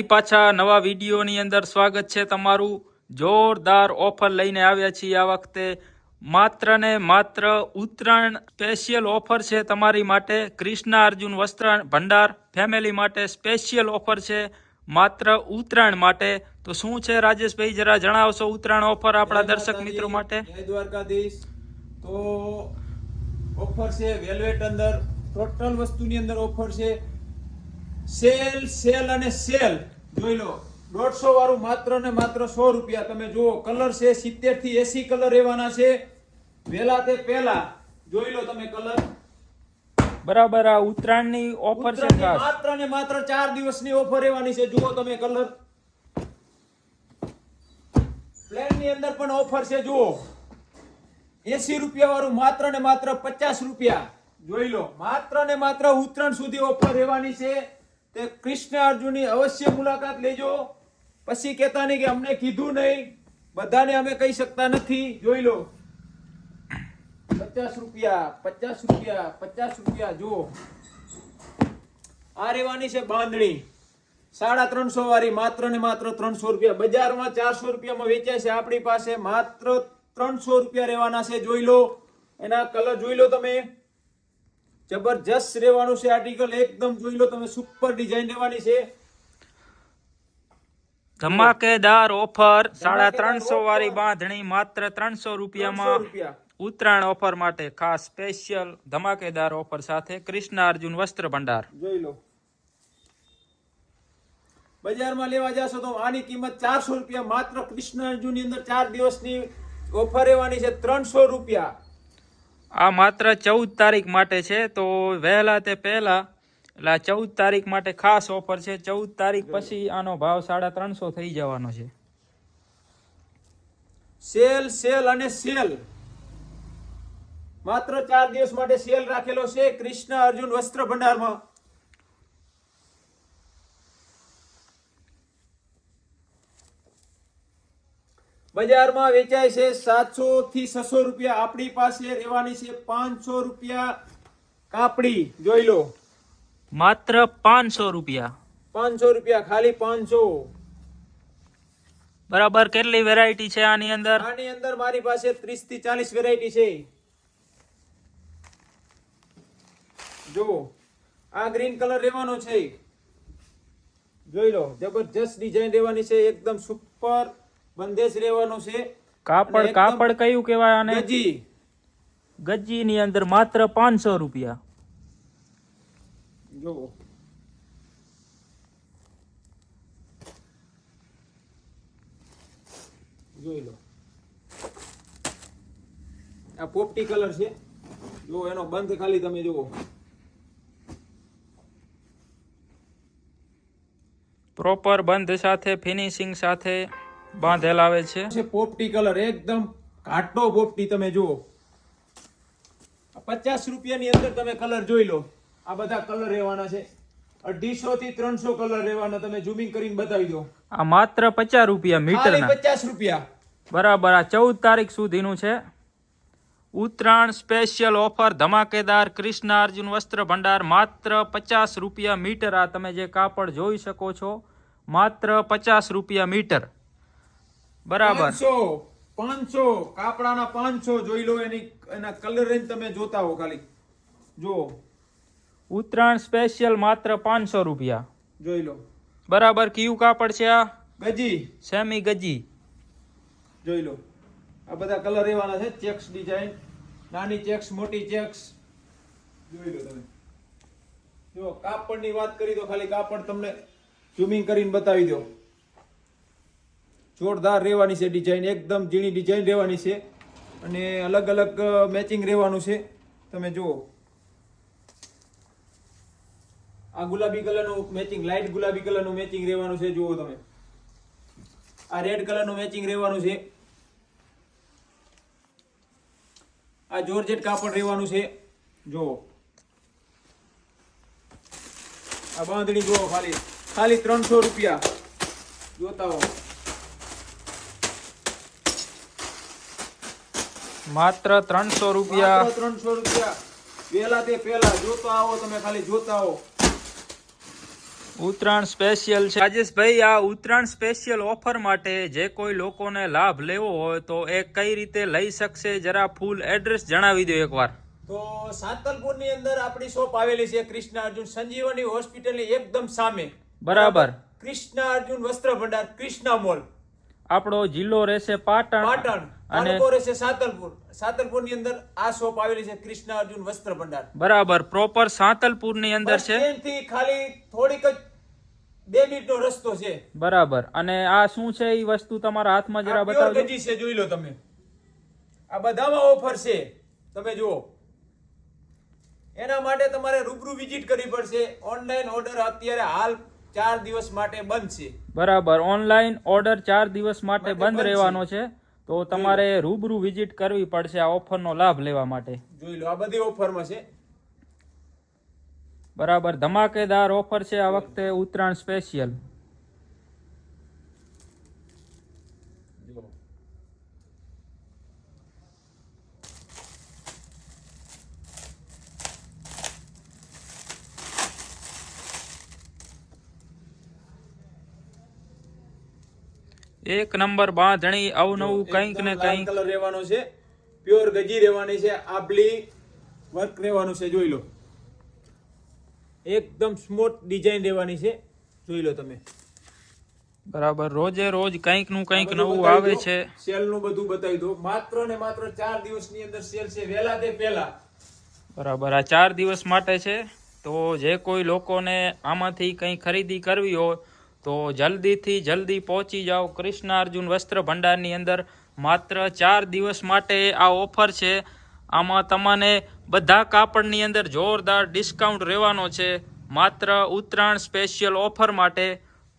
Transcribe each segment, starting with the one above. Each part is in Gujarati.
પાછા નવા વિડીયોની અંદર સ્વાગત છે તમારું। જોરદાર ઓફર લઈને આવ્યા છીએ આ વખતે। માત્ર ને માત્ર ઉત્તરાયણ સ્પેશિયલ ઓફર છે તમારી માટે। કૃષ્ણા અર્જુન વસ્ત્ર ભંડાર ફેમિલી માટે સ્પેશિયલ ઓફર છે માત્ર ઉત્તરાયણ માટે। તો શું છે રાજેશભાઈ, જરા જણાવશો ઉત્તરાયણ ઓફર આપણા દર્શક મિત્રો માટે? જય દ્વારકાધીશ। તો ઓફર છે વેલ્વેટ અંદર ટોટલ વસ્તુની અંદર ઓફર છે સેલ સેલ અને સેલ। જોઈ લો 150 વાળું માત્ર ને માત્ર 100 રૂપિયા। તમે જુઓ કલર છે 70 થી 80 કલર રહેવાના છે વેલા તે પહેલા। જોઈ લો તમે કલર બરાબર। આ ઉત્તરાયણની ઓફર છે ખાસ, માત્ર ને માત્ર 4 દિવસની ઓફર રહેવાની છે। જુઓ તમે કલર પ્લેન ની અંદર પણ ઓફર છે। જુઓ 80 રૂપિયા વાળું માત્ર ને માત્ર 50 રૂપિયા। જોઈ લો માત્ર ને માત્ર ઉત્તરાયણ સુધી ઓફર રહેવાની છે। તે કૃષ્ણ અર્જુનની અવશ્ય મુલાકાત લેજો। પછી કહેતા નહીં કે અમને કીધું નહીં, બધાને અમે કહી શકતા નથી। જોઈ લો 50 રૂપિયા 50 રૂપિયા 50 રૂપિયા। જુઓ આ રહેવાની છે બાંધણી 350 વાળી માત્ર ને માત્ર 300 રૂપિયા। બજારમાં 400 રૂપિયામાં વેચાય છે, આપણી પાસે માત્ર 300 રૂપિયા રહેવાના છે। જોઈ લો એના કલર જોઈ લો તમે, જબરજસ્ત રહેવાનું છે આર્ટિકલ એકદમ। જોઈ લો તમે સુપર ડિઝાઇન રહેવાની છે, ધમાકેદાર ઓફર। 350 વાળી બાંધણી માત્ર 300 રૂપિયામાં ઉત્તરાયણ ઓફર માટે ખાસ સ્પેશિયલ ધમાકેદાર ઓફર સાથે કૃષ્ણ અર્જુન વસ્ત્ર ભંડાર। જોઈ લો બજારમાં લેવા જશો તો આની કિંમત 400 રૂપિયા। માત્ર કૃષ્ણ અર્જુન ની અંદર 4 દિવસની ઓફર રહેવાની છે 300 રૂપિયા। આ માત્ર 14 તારીખ માટે છે, તો વહેલા તે પહેલા એટલે 14 તારીખ માટે ખાસ ઓફર છે। 14 તારીખ પછી આનો ભાવ 350 થઈ જવાનો છે। સેલ સેલ અને સેલ માત્ર 4 દિવસ માટે સેલ રાખેલો છે કૃષ્ણ અર્જુન વસ્ત્ર ભંડારમાં। બજારમાં વેચાય છે 700 થી 600 રૂપિયા, આપણી પાસે રહેવાની છે 500 રૂપિયા કાપડી। જોઈ લો માત્ર 500 રૂપિયા 500 રૂપિયા ખાલી 500। બરાબર। કેટલી વેરાયટી છે આની અંદર? આની અંદર મારી પાસે 30 થી 40 વેરાયટી છે। જો આ ગ્રીન કલર રહેવાનો છે, જોઈ લો જબરજસ્ત ડિઝાઇન રહેવાની છે, એકદમ સુપર બંદેજ રહેવાનો છે। કાપડ કાપડ કયું કહેવાય આને? ગજી। ગજી ની અંદર માત્ર 500 રૂપિયા। જો જોઈ લો આ પોપટી કલર છે, જો એનો બંધ ખાલી તમે જુઓ, પ્રોપર બંધ સાથે ફિનિશિંગ સાથે બાંધેલ આવે છે। પોપટી કલર એકદમ ઘાટો પોપટી તમે જુઓ। 50 રૂપિયાની અંદર તમે કલર જોઈ લો, આ બધા કલર રહેવાના છે 250 થી 300 કલર રહેવાના। તમે ઝૂમિંગ કરીને બતાવી દો। આ માત્ર 50 રૂપિયા મીટરના। 50 રૂપિયા બરાબર। આ 14 તારીખ સુધીનું છે ઉત્તરાયણ સ્પેશિયલ ઓફર ધમાકેદાર કૃષ્ણ અર્જુન વસ્ત્ર ભંડાર માત્ર 50 રૂપિયા મીટર। આ તમે જે કાપડ જોઈ શકો છો માત્ર 50 રૂપિયા મીટર। બરાબર 500 કાપડાના 500। જોઈ લો એના કલર રેન્જ તમે જોતા હો, ખાલી જો ઉત્તરાયણ સ્પેશિયલ માત્ર 500 રૂપિયા। જોઈ લો બરાબર। કયું કાપડ છે આ? ગજી સેમી ગજી। જોઈ લો આ બધા કલર રહેવાના છે, ચેક્સ ડિઝાઇન, નાની ચેક્સ મોટી ચેક્સ। જોઈ લો તમે, જો કાપડની વાત કરી તો ખાલી કાપડ તમને ઝૂમિંગ કરીને બતાવી દો। જોરદાર રહેવાની છે ડિઝાઇન, એકદમ ઝીણી ડિઝાઇન રહેવાની છે અને અલગ અલગ મેચિંગ રહેવાનું છે। તમે જુઓ આ ગુલાબી કલરનું મેચિંગ, લાઇટ ગુલાબી કલરનું મેચિંગ રહેવાનું છે। જુઓ તમે આ રેડ કલરનું મેચિંગ રહેવાનું છે, આ જોર્જેટ કાપડ રહેવાનું છે। જો આ બાંધણી જુઓ ખાલી 300 રૂપિયા। જોતા હો માત્ર 300 રૂપિયા। 300 રૂપિયા વેલા તે પહેલા જોતા આવો તમે, ખાલી જોતા આવો। ઉત્તરાયણ સ્પેશિયલ છે રાજેશભાઈ, આ ઉત્તરાયણ સ્પેશિયલ ઓફર માટે જે કોઈ લોકોને લાભ લેવો હોય તો એ કઈ રીતે લઈ શકશે, જરા ફૂલ એડ્રેસ જણાવી દો એકવાર. તો સાતલપુર ની અંદર આપણી શોપ આવેલી છે કૃષ્ણ અર્જુન સંજીવની હોસ્પિટલ ની એકદમ સામે. બરાબર. કૃષ્ણ અર્જુન વસ્ત્ર ભંડાર, કૃષ્ણા મોલ. આપણો જિલ્લો રહેશે પાટણ અને તાલુકો રહેશે સાતલપુર. સાતલપુર ની અંદર આ શોપ આવેલી છે કૃષ્ણ અર્જુન વસ્ત્ર ભંડાર. બરાબર. પ્રોપર સાતલપુર ની અંદર બસ છે. સ્ટેન્ડથી ખાલી થોડીક જ 2 મિનિટનો રસ્તો છે. બરાબર. અને આ શું છે એ વસ્તુ તમારા હાથમાં જરા આ પ્યોર બતાવજો. ગજી છે, જોઈ લો તમે. આ બધામાં ઓફર છે, તમે જુઓ. એના માટે તમારે રૂબરૂ વિઝિટ કરવી પડશે. ઓનલાઈન ઓર્ડર અત્યારે હાલ 4 દિવસ માટે બંધ છે. બરાબર. ઓનલાઈન ઓર્ડર 4 દિવસ માટે બંધ રહેવાનો છે, તો તમારે રૂબરૂ વિઝિટ કરવી પડશે આ ઓફરનો લાભ લેવા માટે. જોઈ લો, આ બધી ઓફરમાં છે. બરાબર. ધમાકેદાર ઓફર છે આ વખતે ઉત્તરાયણ સ્પેશિયલ. એક નંબર બાંધણી, અવનવું કંઈક ને લાલ કંઈક. કલર રહેવાનો છે, પ્યોર ગજી રહેવાની છે, આબલી વર્ક રહેવાનું છે, જોઈ લો. એકદમ સ્મૂથ ડિઝાઇન રહેવાની છે, જોઈ લો તમે. બરાબર. રોજે રોજ કંઈક નું કંઈક આ બધું નવું બતાવી આવે દો. છે. સેલ નું બધું બતાવી દો. માત્ર ને માત્ર 4 દિવસની અંદર સેલ છે, વહેલા તે પહેલા. બરાબર. આ 4 દિવસ માટે છે, તો જે કોઈ લોકોને આમાંથી કંઈ ખરીદી કરવી હોય તો જલ્દીથી જલ્દી પહોંચી જાઓ કૃષ્ણ અર્જુન વસ્ત્ર ભંડારની અંદર. માત્ર 4 દિવસ માટે આ ઓફર છે. આમાં તમને બધા કાપડની અંદર જોરદાર ડિસ્કાઉન્ટ રહેવાનો છે, માત્ર ઉત્તરાયણ સ્પેશિયલ ઓફર માટે.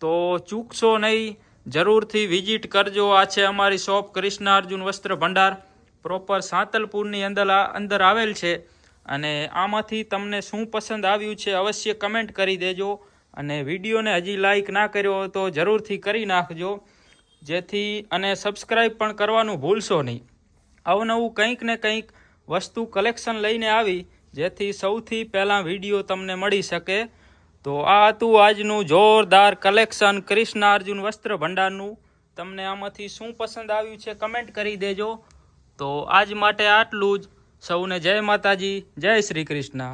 તો ચૂકશો નહીં, જરૂરથી વિઝિટ કરજો. આ છે અમારી શોપ કૃષ્ણ અર્જુન વસ્ત્ર ભંડાર, પ્રોપર સાંતલપુરની અંદર આવેલ છે. અને આમાંથી તમને શું પસંદ આવ્યું છે અવશ્ય કમેન્ટ કરી દેજો. અને વિડીયોને હજી લાઈક ના કર્યો હોય તો જરૂરથી કરી નાખજો, જેથી અને સબસ્ક્રાઈબ પણ કરવાનું ભૂલશો નહીં. અવનવું કંઈક ને કંઈક વસ્તુ કલેક્શન લઈને આવી, જેથી સૌથી પહેલાં વિડીયો તમને મળી શકે. તો આ હતું આજનું જોરદાર કલેક્શન કૃષ્ણ અર્જુન વસ્ત્ર ભંડારનું. તમને આમાંથી શું પસંદ આવ્યું છે કમેન્ટ કરી દેજો. તો આજ માટે આટલું જ. સૌને જય માતાજી, જય શ્રી કૃષ્ણ.